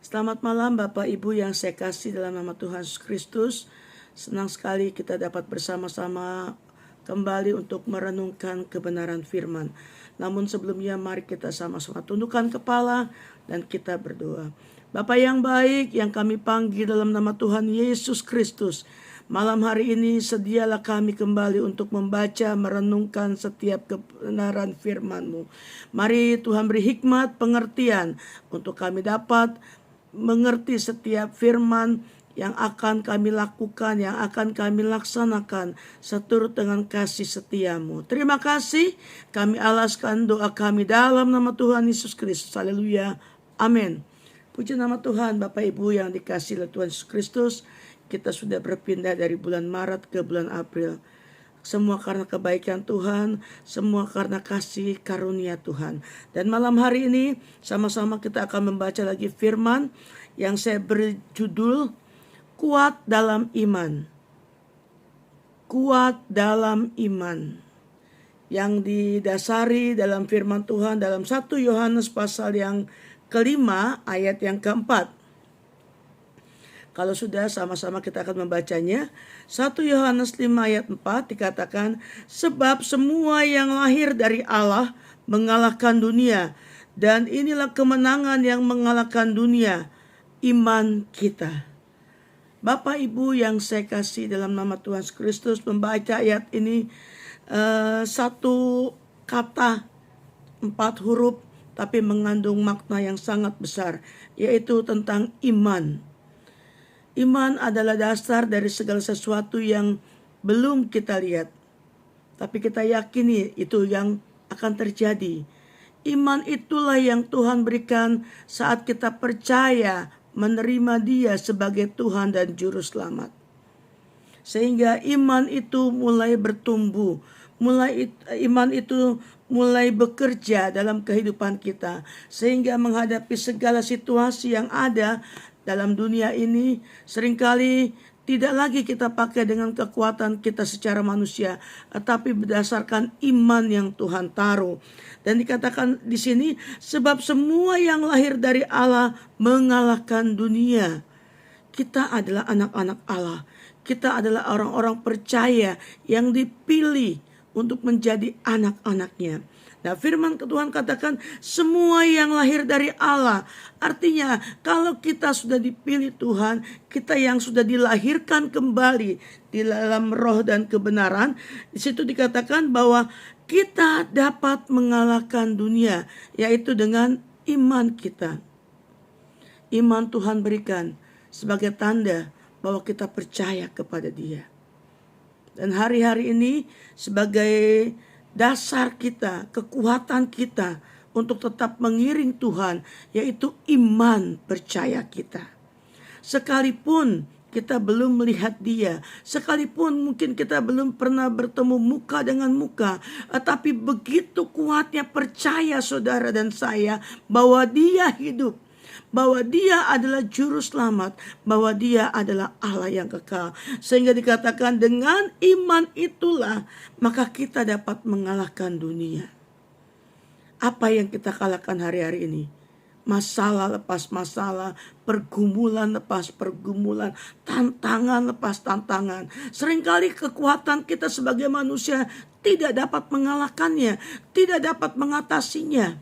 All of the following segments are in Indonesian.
Selamat malam Bapak Ibu yang saya kasih dalam nama Tuhan Yesus Kristus. Senang sekali kita dapat bersama-sama kembali untuk merenungkan kebenaran firman. Namun sebelumnya mari kita sama-sama tundukkan kepala dan kita berdoa. Bapa yang baik yang kami panggil dalam nama Tuhan Yesus Kristus. Malam hari ini sedialah kami kembali untuk membaca, merenungkan setiap kebenaran firman-Mu. Mari Tuhan beri hikmat, pengertian untuk kami dapat mengerti setiap firman yang akan kami lakukan, yang akan kami laksanakan seturut dengan kasih setia-Mu. Terima kasih, kami alaskan doa kami dalam nama Tuhan Yesus Kristus. Haleluya, amin. Puji nama Tuhan. Bapak Ibu yang dikasihi oleh Tuhan Yesus Kristus, kita sudah berpindah dari bulan Maret ke bulan April. Semua karena kebaikan Tuhan, semua karena kasih karunia Tuhan. Dan malam hari ini sama-sama kita akan membaca lagi firman yang saya beri judul Kuat dalam Iman. Kuat dalam iman. Yang didasari dalam firman Tuhan dalam 1 Yohanes pasal yang kelima ayat yang keempat. Kalau sudah sama-sama kita akan membacanya. 1 Yohanes 5 ayat 4 dikatakan, sebab semua yang lahir dari Allah mengalahkan dunia. Dan inilah kemenangan yang mengalahkan dunia, iman kita. Bapak Ibu yang saya kasih dalam nama Tuhan Yesus Kristus, membaca ayat ini satu kata 4 huruf tapi mengandung makna yang sangat besar, yaitu tentang iman. Iman adalah dasar dari segala sesuatu yang belum kita lihat, tapi kita yakini itu yang akan terjadi. Iman itulah yang Tuhan berikan saat kita percaya menerima Dia sebagai Tuhan dan Juru Selamat. Sehingga iman itu mulai bertumbuh, iman itu mulai bekerja dalam kehidupan kita, sehingga menghadapi segala situasi yang ada dalam dunia ini seringkali tidak lagi kita pakai dengan kekuatan kita secara manusia, tetapi berdasarkan iman yang Tuhan taruh. Dan dikatakan di sini, sebab semua yang lahir dari Allah mengalahkan dunia. Kita adalah anak-anak Allah. Kita adalah orang-orang percaya yang dipilih untuk menjadi anak-anaknya. Nah, firman Tuhan katakan semua yang lahir dari Allah. Artinya kalau kita sudah dipilih Tuhan, kita yang sudah dilahirkan kembali di dalam roh dan kebenaran, di situ dikatakan bahwa kita dapat mengalahkan dunia, yaitu dengan iman kita. Iman Tuhan berikan sebagai tanda bahwa kita percaya kepada Dia. Dan hari-hari ini sebagai dasar kita, kekuatan kita untuk tetap mengiring Tuhan, yaitu iman percaya kita. Sekalipun kita belum melihat Dia, sekalipun mungkin kita belum pernah bertemu muka dengan muka, tetapi begitu kuatnya percaya saudara dan saya bahwa Dia hidup, bahwa Dia adalah Juru Selamat, bahwa Dia adalah Allah yang kekal. Sehingga dikatakan dengan iman itulah maka kita dapat mengalahkan dunia. Apa yang kita kalahkan hari-hari ini? Masalah lepas masalah, pergumulan lepas pergumulan, tantangan lepas tantangan. Seringkali kekuatan kita sebagai manusia tidak dapat mengalahkannya, tidak dapat mengatasinya.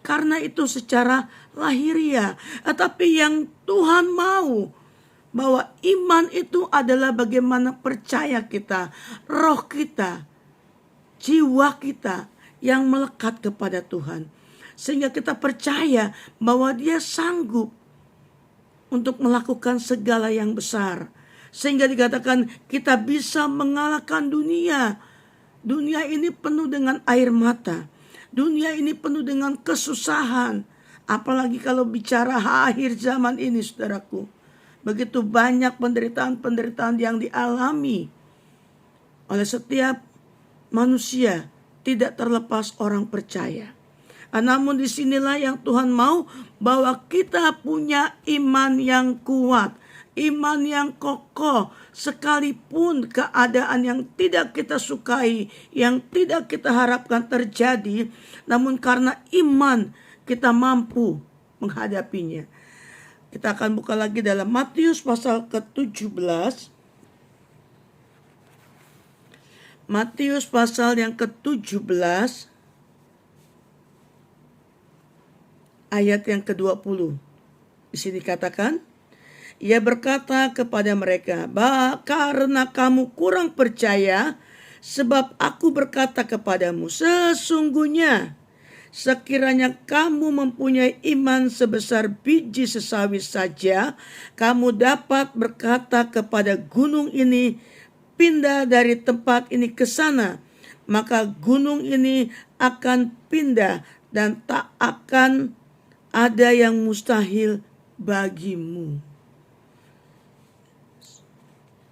Karena itu secara lahiriah. Tetapi yang Tuhan mau, bahwa iman itu adalah bagaimana percaya kita, roh kita, jiwa kita yang melekat kepada Tuhan. Sehingga kita percaya bahwa Dia sanggup untuk melakukan segala yang besar. Sehingga dikatakan kita bisa mengalahkan dunia. Dunia ini penuh dengan air mata. Dunia ini penuh dengan kesusahan. Apalagi kalau bicara akhir zaman ini, saudaraku. Begitu banyak penderitaan-penderitaan yang dialami oleh setiap manusia, tidak terlepas orang percaya. Namun disinilah yang Tuhan mau, bahwa kita punya iman yang kuat, iman yang kokoh, sekalipun keadaan yang tidak kita sukai, yang tidak kita harapkan terjadi, namun karena iman kita mampu menghadapinya. Kita akan buka lagi dalam Matius pasal ke-17. Matius pasal yang ke-17 ayat yang ke-20. Di sini katakan, ia berkata kepada mereka, karena kamu kurang percaya, sebab aku berkata kepadamu, sesungguhnya sekiranya kamu mempunyai iman sebesar biji sesawi saja, kamu dapat berkata kepada gunung ini, pindah dari tempat ini ke sana, maka gunung ini akan pindah dan tak akan ada yang mustahil bagimu.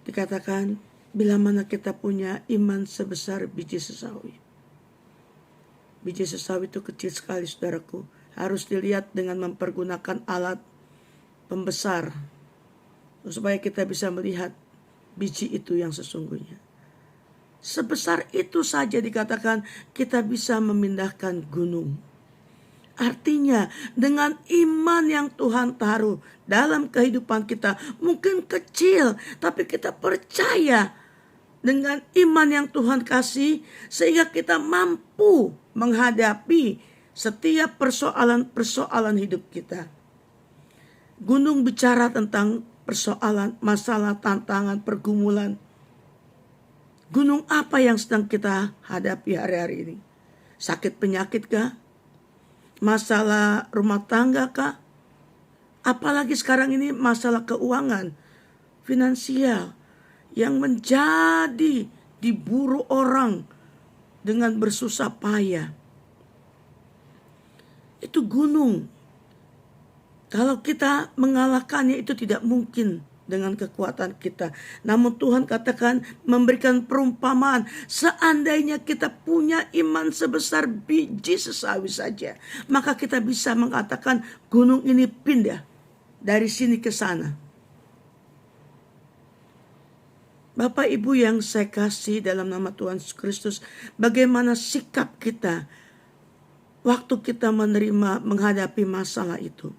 Dikatakan, bila mana kita punya iman sebesar biji sesawi. Biji sesawi itu kecil sekali, saudaraku. Harus dilihat dengan mempergunakan alat pembesar, supaya kita bisa melihat biji itu yang sesungguhnya. Sebesar itu saja dikatakan kita bisa memindahkan gunung. Artinya dengan iman yang Tuhan taruh dalam kehidupan kita, mungkin kecil, tapi kita percaya dengan iman yang Tuhan kasih, sehingga kita mampu menghadapi setiap persoalan hidup kita. Gunung bicara tentang persoalan, masalah, tantangan, pergumulan. Gunung apa yang sedang kita hadapi hari-hari ini? Sakit penyakit kah? Masalah rumah tangga kah? Apalagi sekarang ini masalah keuangan, finansial, yang menjadi diburu orang dengan bersusah payah. Itu gunung. Kalau kita mengalahkannya itu tidak mungkin dengan kekuatan kita. Namun Tuhan katakan, memberikan perumpamaan, seandainya kita punya iman sebesar biji sesawi saja, maka kita bisa mengatakan gunung ini pindah dari sini ke sana. Bapak Ibu yang saya kasih dalam nama Tuhan Yesus Kristus, bagaimana sikap kita waktu kita menghadapi masalah itu?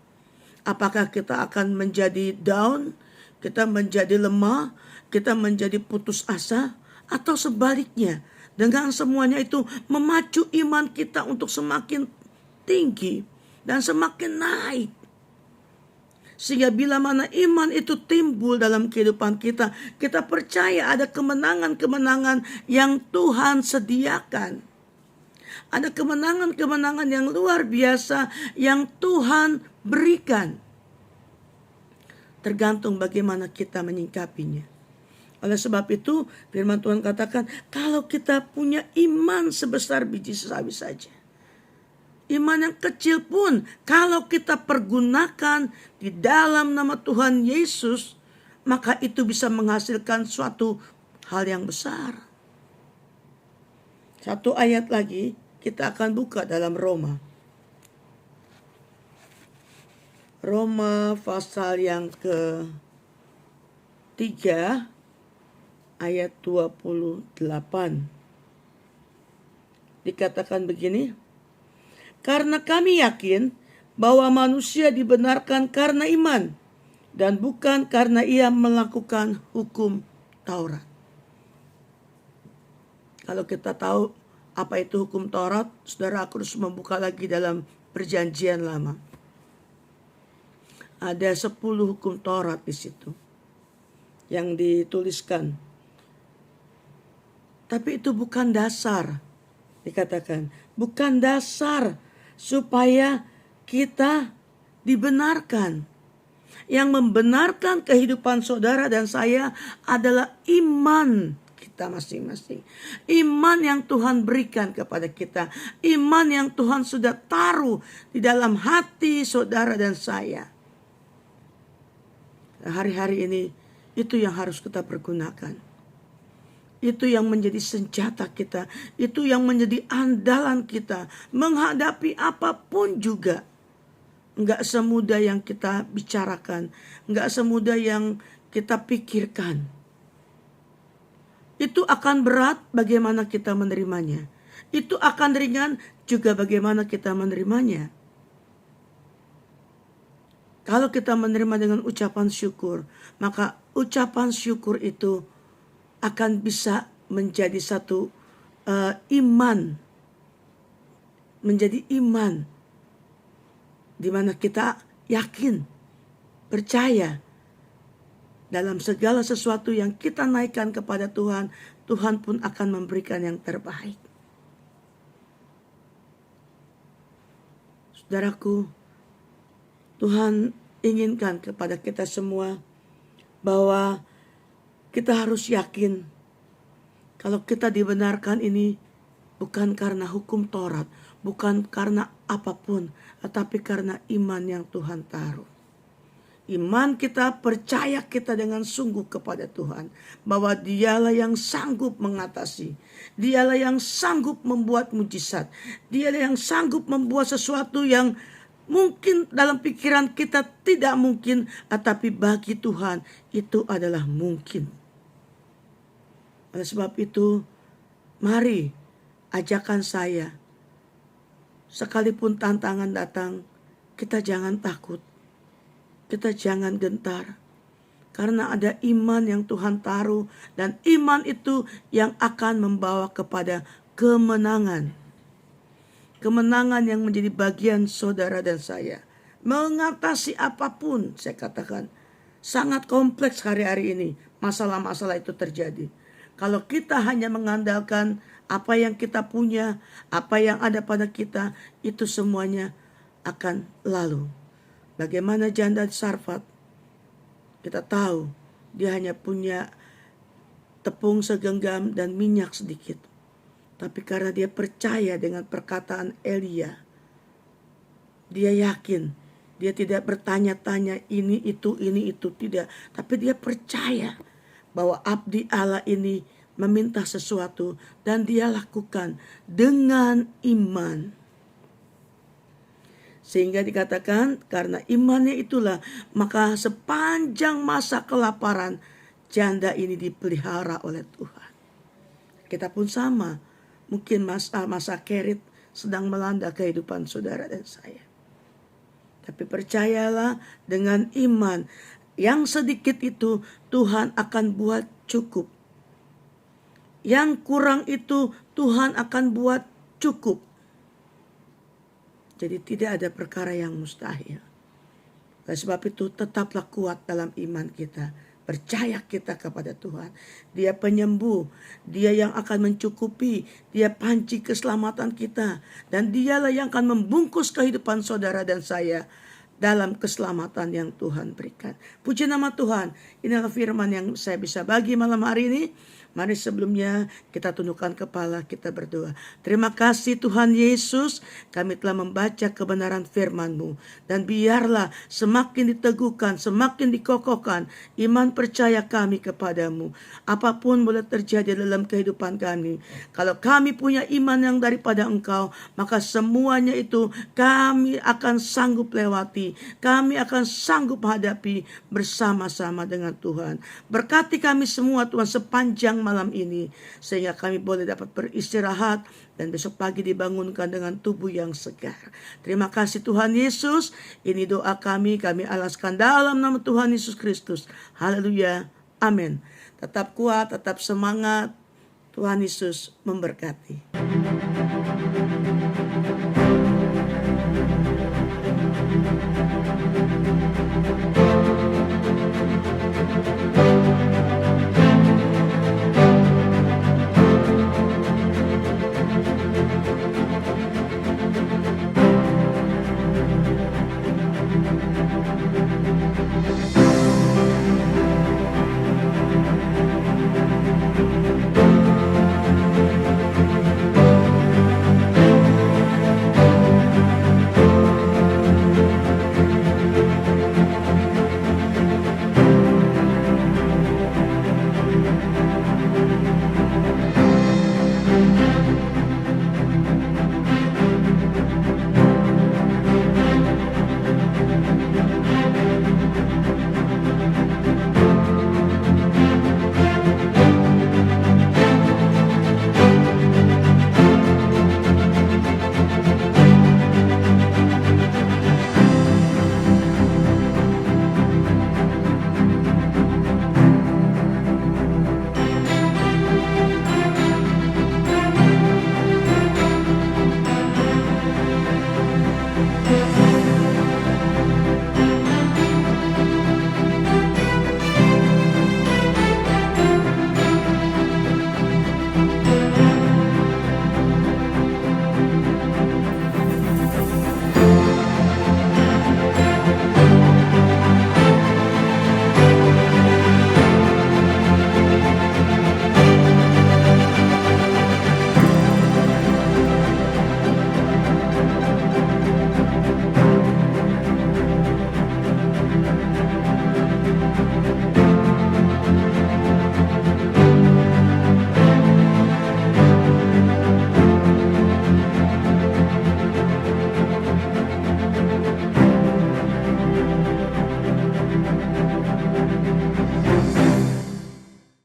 Apakah kita akan menjadi down, kita menjadi lemah, kita menjadi putus asa, atau sebaliknya, dengan semuanya itu memacu iman kita untuk semakin tinggi dan semakin naik. Sehingga bila mana iman itu timbul dalam kehidupan kita, kita percaya ada kemenangan-kemenangan yang Tuhan sediakan. Ada kemenangan-kemenangan yang luar biasa yang Tuhan berikan. Tergantung bagaimana kita menyingkapinya. Oleh sebab itu, firman Tuhan katakan, kalau kita punya iman sebesar biji sesawi saja, iman yang kecil pun, kalau kita pergunakan di dalam nama Tuhan Yesus, maka itu bisa menghasilkan suatu hal yang besar. Satu ayat lagi, kita akan buka dalam Roma. Roma pasal yang ke-3 ayat 28. Dikatakan begini, karena kami yakin bahwa manusia dibenarkan karena iman dan bukan karena ia melakukan hukum Taurat. Kalau kita tahu apa itu hukum Taurat, saudara, aku harus membuka lagi dalam Perjanjian Lama. Ada 10 hukum Taurat di situ yang dituliskan. Tapi itu bukan dasar, dikatakan. Bukan dasar supaya kita dibenarkan. Yang membenarkan kehidupan saudara dan saya adalah iman kita masing-masing. Iman yang Tuhan berikan kepada kita. Iman yang Tuhan sudah taruh di dalam hati saudara dan saya. Hari-hari ini itu yang harus kita pergunakan. Itu yang menjadi senjata kita. Itu yang menjadi andalan kita. Menghadapi apapun juga. Enggak semudah yang kita bicarakan. Enggak semudah yang kita pikirkan. Itu akan berat bagaimana kita menerimanya. Itu akan ringan juga bagaimana kita menerimanya. Kalau kita menerima dengan ucapan syukur, maka ucapan syukur itu akan bisa menjadi satu iman, menjadi iman di mana kita yakin, percaya dalam segala sesuatu yang kita naikkan kepada Tuhan, Tuhan pun akan memberikan yang terbaik. Saudaraku, Tuhan inginkan kepada kita semua bahwa kita harus yakin kalau kita dibenarkan ini bukan karena hukum Taurat, bukan karena apapun, tetapi karena iman yang Tuhan taruh. Iman kita, percaya kita dengan sungguh kepada Tuhan, bahwa Dialah yang sanggup mengatasi, Dialah yang sanggup membuat mujizat, Dialah yang sanggup membuat sesuatu yang mungkin dalam pikiran kita tidak mungkin, tetapi bagi Tuhan itu adalah mungkin. Oleh sebab itu, mari ajakan saya, sekalipun tantangan datang, kita jangan takut. Kita jangan gentar, karena ada iman yang Tuhan taruh, dan iman itu yang akan membawa kepada kemenangan. Kemenangan yang menjadi bagian saudara dan saya. Mengatasi apapun, saya katakan, sangat kompleks hari-hari ini. Masalah-masalah itu terjadi. Kalau kita hanya mengandalkan apa yang kita punya, apa yang ada pada kita, itu semuanya akan lalu. Bagaimana janda Sarfat, kita tahu dia hanya punya tepung segenggam dan minyak sedikit. Tapi karena dia percaya dengan perkataan Elia, dia yakin, dia tidak bertanya-tanya ini itu, tidak. Tapi dia percaya bahwa abdi Allah ini meminta sesuatu dan dia lakukan dengan iman. Sehingga dikatakan karena imannya itulah maka sepanjang masa kelaparan janda ini dipelihara oleh Tuhan. Kita pun sama, mungkin masa kerit sedang melanda kehidupan saudara dan saya. Tapi percayalah, dengan iman yang sedikit itu Tuhan akan buat cukup. Yang kurang itu Tuhan akan buat cukup. Jadi tidak ada perkara yang mustahil. Oleh sebab itu tetaplah kuat dalam iman kita. Percaya kita kepada Tuhan. Dia penyembuh. Dia yang akan mencukupi. Dia panci keselamatan kita. Dan Dialah yang akan membungkus kehidupan saudara dan saya dalam keselamatan yang Tuhan berikan. Puji nama Tuhan. Inilah firman yang saya bisa bagi malam hari ini. Mari sebelumnya kita tundukkan kepala, kita berdoa. Terima kasih Tuhan Yesus, kami telah membaca kebenaran firman-Mu. Dan biarlah semakin diteguhkan, semakin dikokohkan iman percaya kami kepadamu. Apapun boleh terjadi dalam kehidupan kami. Kalau kami punya iman yang daripada Engkau, maka semuanya itu kami akan sanggup lewati. Kami akan sanggup hadapi bersama-sama dengan Tuhan. Berkati kami semua Tuhan sepanjang malam ini, sehingga kami boleh dapat beristirahat dan besok pagi dibangunkan dengan tubuh yang segar. Terima kasih Tuhan Yesus. Ini doa kami alaskan dalam nama Tuhan Yesus Kristus. Haleluya. Amin. Tetap kuat, tetap semangat. Tuhan Yesus memberkati.